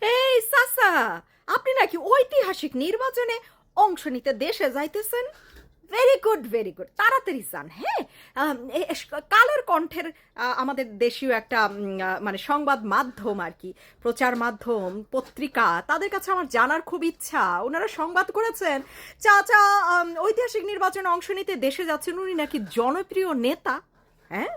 এই চাচা, আপনি নাকি ঐতিহাসিক নির্বাচনে অংশ নিতে দেশে যাইতেছেন? ভেরি গুড, ভেরি গুড, তাড়াতাড়ি যান। হ্যাঁ, কালের কণ্ঠের আমাদের দেশীয় একটা মানে সংবাদ মাধ্যম আর কি, প্রচার মাধ্যম, পত্রিকা, তাদের কাছে আমার জানার খুব ইচ্ছা। ওনারা সংবাদ করেছেন চাচা ঐতিহাসিক নির্বাচনে অংশ নিতে দেশে যাচ্ছেন, উনি নাকি জনপ্রিয় নেতা। হ্যাঁ,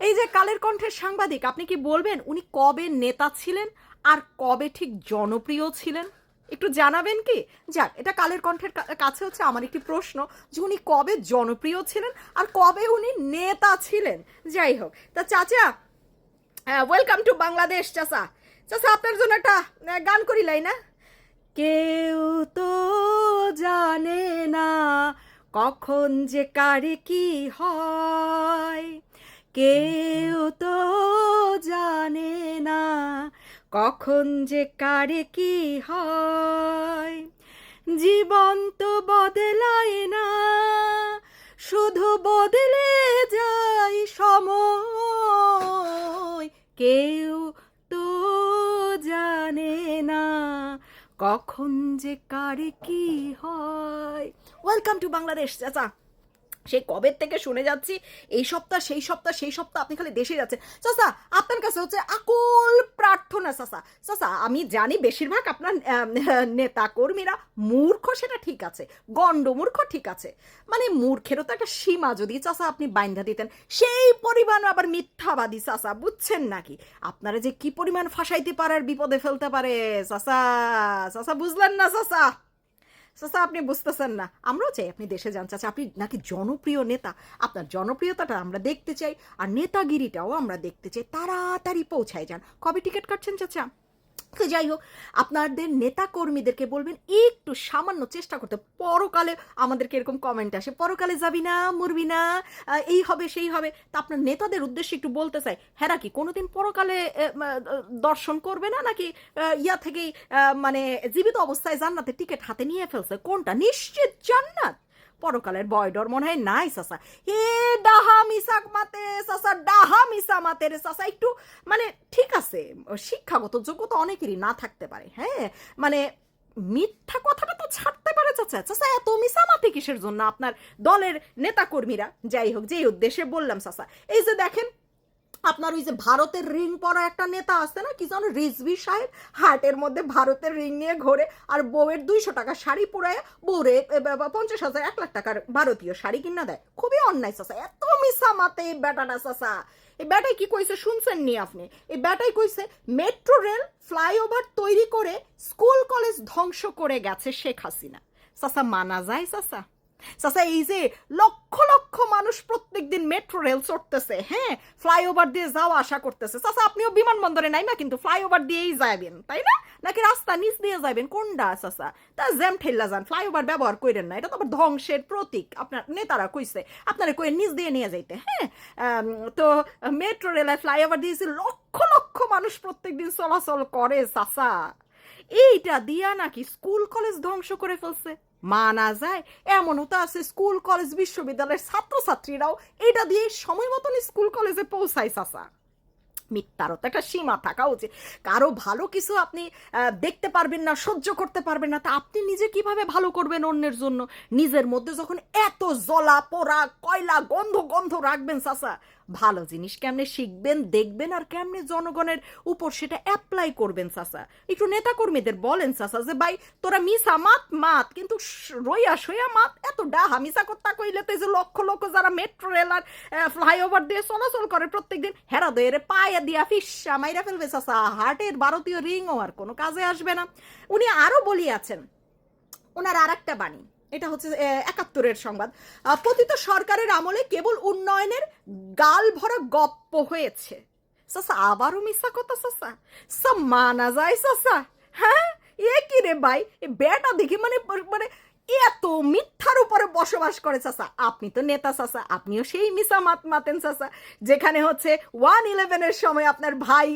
এই যে কালের কণ্ঠের সাংবাদিক, আপনি কি বলবেন উনি কবে নেতা ছিলেন আর কবে ঠিক জনপ্রিয় ছিলেন? একটু জানাবেন কি? যাক, এটা কালের কণ্ঠের কাছে হচ্ছে আমার একটি প্রশ্ন, যে উনি কবে জনপ্রিয় ছিলেন আর কবে উনি নেতা ছিলেন। যাই হোক, তা চাচা, ওয়েলকাম টু বাংলাদেশ। চাচা, চাচা আপনার জন্য একটা গান করিলাই না? কেউ তো জানে না কখন যে কারে কি হয়, কেউ তো জানে না কখন যে কারে কি হয়। জীবন তো বদলায় না, শুধু বদলে যায় সময়। কেউ তো জানে না কখন যে কারে কি হয়। Welcome to Bangladesh. চাচা, সেই কবে থেকে শুনে যাচ্ছি, এই সপ্তাহ সেই সপ্তাহ সেই সপ্তাহ আপনি খালি দেশে যাচ্ছেন। চাচা, আপনার কাছে হচ্ছে আকুল প্রার্থনা। চাচা, চাচা আমি জানি বেশিরভাগ আপনার নেতা কর্মীরা মূর্খ, সেটা ঠিক আছে, গণ্ডমূর্খ ঠিক আছে, মানে মূর্খেরও তো একটা সীমা যদি চাচা আপনি বাইন্ধা দিতেন। সেই পরিমাণ আবার মিথ্যাবাদী চাচা, বুঝছেন নাকি? আপনারা যে কি পরিমাণ ফাঁসাইতে পারে আর বিপদে ফেলতে পারে চাচা। চাচা বুঝলেন না চাচা? চাচা আপনি বুঝতেছেন না, আমরাও চাই আপনি দেশে যান। চাচা আপনি নাকি জনপ্রিয় নেতা, আপনার জনপ্রিয়তাটা আমরা দেখতে চাই আর নেতাগিরিটাও আমরা দেখতে চাই। তাড়াতাড়ি পৌঁছায় যান। কবে টিকিট কাটছেন চাচা? তো যাই হোক, আপনাদের নেতা কর্মীদেরকে বলবেন একটু সামান্য চেষ্টা করতে। পরকালে আমাদেরকে এরকম কমেন্ট আসে, পরকালে যাবি না, মরবি না, এই হবে সেই হবে। তা আপনার নেতাদের উদ্দেশ্যে একটু বলতে চাই, হ্যাঁ কি কোনোদিন পরকালে দর্শন করবে না নাকি ইয়া থেকেই মানে জীবিত অবস্থায় জান্নাতের টিকিট হাতে নিয়ে ফেলছে? কোনটা? নিশ্চিত জান্নাত। পরকালের বয় ডর মনে হয় নাই চাচা। হে ডাহা মিসাক মাতে চাচা, ডাহা মিসা মাতে রে চাচা। একটু মানে ঠিক আছে, শিক্ষাগত যোগ্যতা অনেকেরই না থাকতে পারে, হ্যাঁ, মানে মিথ্যা কথাটা তো ছাড়তে পারে চাচা। চাচা এত মিসামাতি কিসের জন্য আপনার দলের নেতা কর্মীরা? যাই হোক, যেই উদ্দেশ্যে বললাম চাচা, এই যে দেখেন আপনার ওই যে ভারতের রিং পরা একটা নেতা আছে না, কি যেন, রিজভি সাহেব, হাটের মধ্যে ভারতের রিং নিয়ে ঘোরে আর বউয়ের 200 টাকা শাড়ি পরায় বউরে 50,000 1 লাখ টাকার ভারতীয় শাড়ি কিনা দেয়। খুবই অন্যায় চাচা, এত মিশা মাতে এই বেটাটা চাচা। এই বেটাই কি কইছে শুনছেন নি আপনি? এই বেটাই কইছে মেট্রো রেল ফ্লাইওভার তৈরি করে স্কুল কলেজ ধ্বংস করে গেছে শেখ হাসিনা। চাচা মানা যায় চাচা? চাচা এই যে লক্ষ লক্ষ মানুষ প্রত্যেক দিন মেট্রো রেল চড়তেছে, হ্যাঁ, ফ্লাইওভার দিয়ে যাওয়া আসা করতেছে, চাচা আপনিও বিমানবন্দরে নাই না কিন্তু ফ্লাইওভার দিয়েই যাবেন, তাই না? নাকি রাস্তা নিচ দিয়ে যাবেন, কোনটা চাচা? তা জ্যাম ঠেল্লা যান, ফ্লাইওভার ব্যবহার করেন না, এটা তো আবার ধ্বংসের প্রতীক। আপনার নেতারা কইছে আপনারা কয়ে নিচ দিয়ে নিয়ে যাইতে। হ্যাঁ, তো মেট্রো রেল আর ফ্লাইওভার দিয়েছে, লক্ষ লক্ষ মানুষ প্রত্যেক দিন চলাচল করে চাচা। এইটা দিয়া নাকি স্কুল কলেজ ধ্বংস করে ফেলছে? মানা যায়। এমনও তো আছে স্কুল কলেজ বিশ্ববিদ্যালয়ের ছাত্রছাত্রীরাও এটা দিয়ে সময় মতন স্কুল কলেজে পৌঁছায় চাচা। মিথ্যারও তো একটা সীমা থাকা উচিত। কারো ভালো কিছু আপনি দেখতে পারবেন না, সহ্য করতে পারবেন না, তা আপনি নিজে কিভাবে ভালো করবেন অন্যের জন্য? নিজের মধ্যে যখন এত জ্বলা পোড়া কয়লা গন্ধ গন্ধ রাখবেন চাচা, ভালো জিনিস কেমনে শিখবেন, দেখবেন আর কেমনে জনগণের উপর সেটা অ্যাপ্লাই করবেন চাচা? একটু নেতা কর্মীদের বলেন চাচা যে ভাই তোরা মিশা মাত মাত, কিন্তু রইয়া সইয়া মাত। এত ডাহা মিশা কথা কইলে তো এই যে লক্ষ লক্ষ যারা মেট্রো রেল আর ফ্লাইওভার দিয়ে চলাচল করে প্রত্যেকদিন, হেরা দয়ে পায়ে দিয়া ফিসা মাইরা ফেলবে চাচা। হার্টের ভারতীয় রিংও আর কোনো কাজে আসবে না। উনি আরো বলিয়াছেন ওনার আর একটা বাণী, এটা হচ্ছে 71-এর সংবাদ, পতিত সরকারের আমলে কেবল উন্নয়নের গাল ভরা গপ্প হয়েছে। চাচা আবারও মিশা কথা চাচা, সব মানা যায় চাচা? হ্যাঁ, এ কি রে ভাই, এ বেটা দেখি মানে মানে এত মিথ্যার উপরে বসবাস করে চাচা। আপনি তো নেতা চাচা, আপনিও সেই মিশা মাত মাতেন চাচা, যেখানে হচ্ছে 1/11-এর সময় আপনার ভাই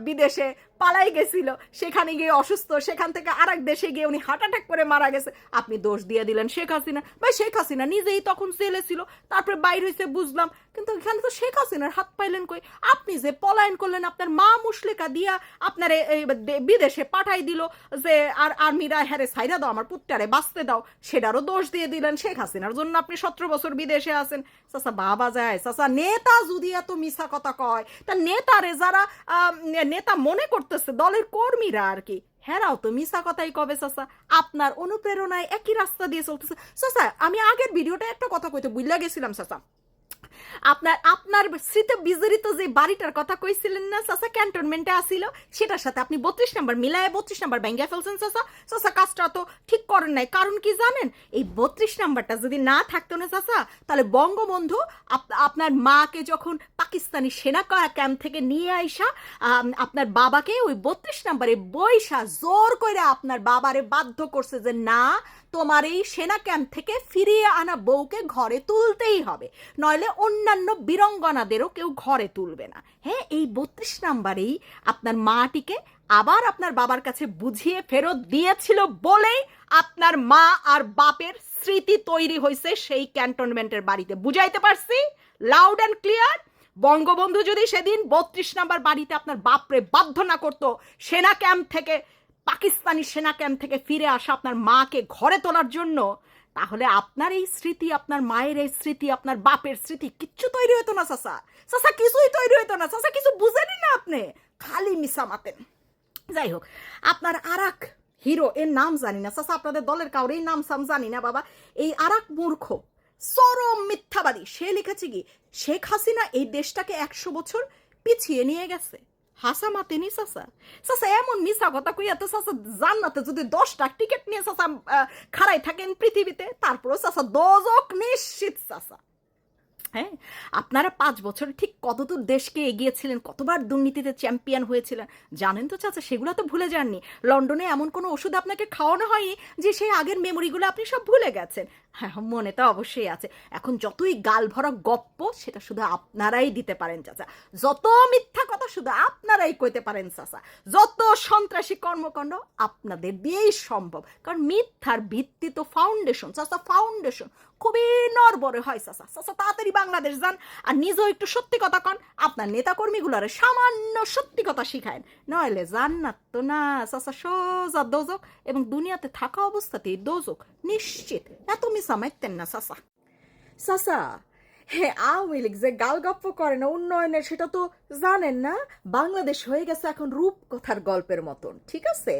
বিদেশে পালাই গেছিল, সেখানে গিয়ে অসুস্থ, সেখান থেকে আরেক দেশে গিয়ে উনি হার্ট অ্যাটাক করে মারা গেছে, আপনি দোষ দিয়ে দিলেন শেখ হাসিনা। ভাই শেখ হাসিনা নিজেই তখন জেলে ছিল, তারপরে বাইর হয়েছে বুঝলাম, কিন্তু এখানে তো শেখ হাসিনার হাত পাইলেন কই? আপনি যে পলায়ন করলেন, আপনার মা মুশলেকা দিয়া আপনার বিদেশে পাঠাই দিল যে আর আর্মিরা হ্যারে সাইরা দাও, আমার পুত্রারে বাঁচতে দাও, সেটারও দোষ দিয়ে দিলেন শেখ হাসিনার জন্য আপনি 17 বছর বিদেশে আছেন। চাচা বাবা যায়, চাচা নেতা যদি এত মিছা কথা কয়, তা নেতারে যারা নেতা মনে করতেছে দলের কর্মীরা আর কি, হ্যাঁরাও তো মিছা কথাই কবে চাচা, আপনার অনুপ্রেরণায় একই রাস্তা দিয়ে চলতেছে। চাচা আমি আগের ভিডিওটা একটা কথা কইতে বুঝলা গেছিলাম চাচা, আপনার স্মৃতি বিজড়িত যে বাড়িটার কথা কইছিলেন না চাচা, ক্যান্টনমেন্টে আসিল, সেটার সাথে আপনি 32 নাম্বার মিলায় 32 নাম্বার ব্যাঙ্গা ফেলছেন চাচা। চাচা কাজটা তো ঠিক করেন নাই, কারণ কি জানেন? এই 32 নাম্বারটা যদি না থাকতো না চাচা, তাহলে বঙ্গবন্ধু আপনার মাকে যখন পাকিস্তানি সেনা ক্যাম্প থেকে নিয়ে আইসা আপনার বাবাকে ওই 32 নাম্বারে বইসা জোর করে আপনার বাবারে বাধ্য করছে যে না, তোমার এই সেনা ক্যাম্প থেকে ফিরিয়ে আনা বউকে ঘরে তুলতেই হবে, নইলে অন্যান্য বীরঙ্গনাদেরও কেউ ঘরে তুলবে না। হ্যাঁ, এই 32 নাম্বারেই আপনার মাটিকে আবার আপনার বাবার কাছে বুঝিয়ে ফেরত দিয়েছিল বলেই আপনার মা আর বাপের স্মৃতি তৈরি হয়েছে সেই ক্যান্টনমেন্টের বাড়িতে। বুঝাইতে পারছি লাউড অ্যান্ড ক্লিয়ার? বঙ্গবন্ধু যদি সেদিন 32 নাম্বার বাড়িতে আপনার বাপরে বাধ্য না করতো সেনা ক্যাম্প থেকে, পাকিস্তানি সেনা ক্যাম্প থেকে ফিরে আসা আপনার মাকে ঘরে তোলার জন্য, তাহলে আপনার এই স্মৃতি, আপনার মায়ের এই স্মৃতি, আপনার বাপের স্মৃতি কিচ্ছু তৈরি হতো না চাচা। চাচা কিছুই তৈরি হতো না চাচা, কিছু বুঝেনি না আপনি, খালি মিশা মাতেন। যাই হোক, আপনার আরাক হিরো, এর নাম জানি না চাচা, আপনাদের দলের কাউর এই নাম সাম জানি না বাবা, এই আরাক মূর্খ চরম মিথ্যাবাদী, সে লিখেছে কি শেখ হাসিনা এই দেশটাকে 100 বছর পিছিয়ে নিয়ে গেছে। হাসা মাতেনি চাচা, চাচা এমন মিশা কথা কইয়া তো চাচা জান্নাতে যদি 10টা টিকিট নিয়ে চাচা খাড়াই থাকেন পৃথিবীতে, তারপরও চাচা দোজক নিশ্চিত চাচা। হ্যাঁ, আপনারা 5 বছর ঠিক কতদূর দেশকে এগিয়েছিলেন, কতবার দুর্নীতিতে চ্যাম্পিয়ন হয়েছিলেন জানেন তো চাচা, সেগুলো তো ভুলে যাননি। লন্ডনে এমন কোনো ওষুধ আপনাকে খাওয়ানো হয়নি যে সেই আগের মেমোরিগুলো আপনি সব ভুলে গেছেন। হ্যাঁ, মনে তো অবশ্যই আছে। এখন যতই গাল ভরা গপ্প সেটা শুধু আপনারাই দিতে পারেন চাচা, যত মিথ্যা কথা শুধু আপনারাই কইতে পারেন চাচা, যত সন্ত্রাসী কর্মকাণ্ড আপনাদের দিয়েই সম্ভব, কারণ মিথ্যার ভিত্তি তো ফাউন্ডেশন চাচা, ফাউন্ডেশন খুবই নড়বড়ে হয় চাচা। চাচা তাড়াতাড়ি বাংলাদেশ যান আর নিজেও একটু সত্যি কথা কন, আপনার নেতাকর্মীগুলারে সামান্য সত্যি কথা শিখায়েন, নইলে জান্নাত তো না চাচা, সোজা দোজক, এবং দুনিয়াতে থাকা অবস্থাতেই দোজক নিশ্চিত। এত মিশা মারতেন না চাচা। চাচা হ্যাঁ, আওয়ামী লীগ যে গালগপ্প করে না উন্নয়নের, সেটা তো জানেন না, বাংলাদেশ হয়ে গেছে এখন রূপকথার গল্পের মতন। ঠিক আছে,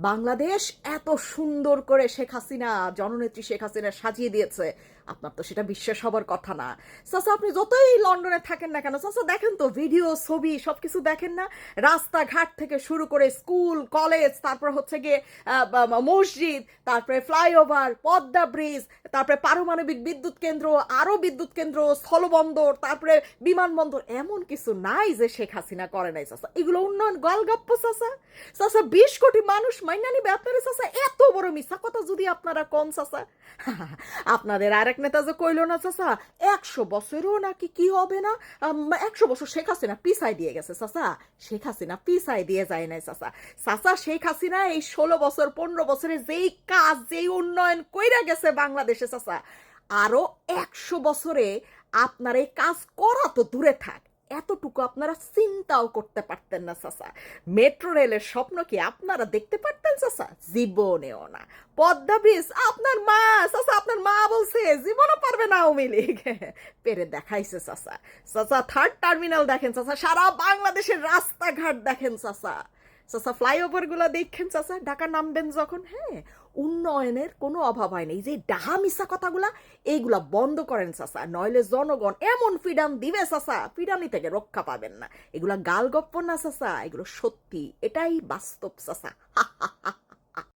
বাংলাদেশ এত সুন্দর করে শেখ হাসিনা, জননেত্রী শেখ হাসিনা সাজিয়ে দিয়েছে, আপনার তো সেটা বিশ্বাস হবার কথা না চাচা। আপনি যতই লন্ডনে থাকেন না কেন চাচা, দেখেন তো ভিডিও ছবি সবকিছু দেখেন না, রাস্তাঘাট থেকে শুরু করে স্কুল কলেজ, তারপর হচ্ছে গিয়ে মসজিদ, তারপরে ফ্লাইওভার, পদ্মা ব্রিজ, তারপরে পারমাণবিক বিদ্যুৎ কেন্দ্র, আরো বিদ্যুৎ কেন্দ্র, স্থলবন্দর, তারপরে বিমানবন্দর, এমন কিছু নাই যে শেখ হাসিনা করে নাই চাচা। এগুলো উন্নয়ন গল্প চাচা। চাচা 20 কোটি মানুষ মাইনা নিবে আপনারা চাচা, এত বড় মিথ্যা কথা যদি আপনারা কন চাচা। আপনাদের আরেক নেতা যে কইল না চাচা 100 বছরও নাকি কি হবে না, 100 বছর শেখ হাসিনা পিছাই দিয়ে গেছে চাচা, শেখ হাসিনা পিছাই দিয়ে যায় নাই চাচা। চাচা শেখ হাসিনা এই 16 বছর 15 বছরে যেই কাজ, যেই উন্নয়ন কইরা গেছে বাংলাদেশে চাচা, আরো 100 বছরে আপনার এই কাজ করা তো দূরে থাক, এতটুকু আপনারা চিন্তাও করতে পারতেন না চাচা। মেট্রো রেলের স্বপ্ন কি আপনারা দেখতে পারতেন চাচা? জীবনেও না। পদ্মা ব্রিজ আপনার মা চাচা, আপনার মা বলছে জীবনও পারবে না আওয়ামী লীগ, পেরে দেখাইছে চাচা। চাচা 3rd টার্মিনাল দেখেন চাচা, সারা বাংলাদেশের রাস্তাঘাট দেখেন চাচা, চাচা ফ্লাইওভার গুলা দেখেন চাচা, ঢাকা নামবেন যখন, হ্যাঁ উন্নয়নের কোনো অভাব হয় না। এই যে ডাহা মিশা কথাগুলা এইগুলা বন্ধ করেন চাচা, নইলে জনগণ এমন ফিডান দিবে চাচা, ফিডানি থেকে রক্ষা পাবেন না। এগুলা গাল গপ্প না চাচা, এগুলো সত্যি, এটাই বাস্তব চাচা।